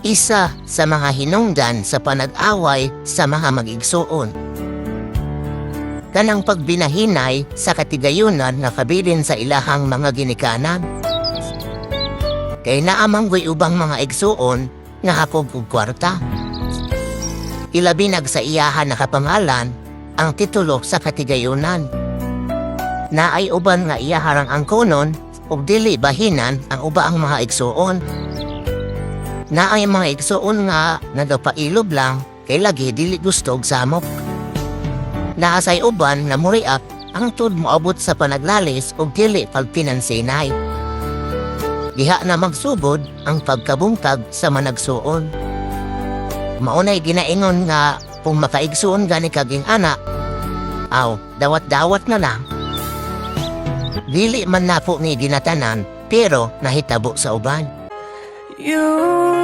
isa sa mga hinungdan sa panag-away sa mga mag-igsuon. Kanang pagbinahinay sa katigayunan nga kabilin sa ilahang mga ginikanan. Kay naamanggoy ubang mga igsuon nga hakog og kwarta. Ilabinag sa iyahan na kapangalan ang titulo sa katigayunan. Naay uban nga iyaharang angkonon ug dili bahinan ang uba ang mga igsuon. Naay mga igsuon nga nagapailob lang kay lagi dili gusto og samok. Naasay uban nga muriak ang tud moabot sa panaglalis ug dili pagpinansinay. Diha na magsubod ang pagkabungkag sa managsuon. Maunay ginaingon nga kung makaigsuon gani kaging anak, aw dawat-dawat na lang. Dili man napo ni ginatanan pero nahitabo sa uban. You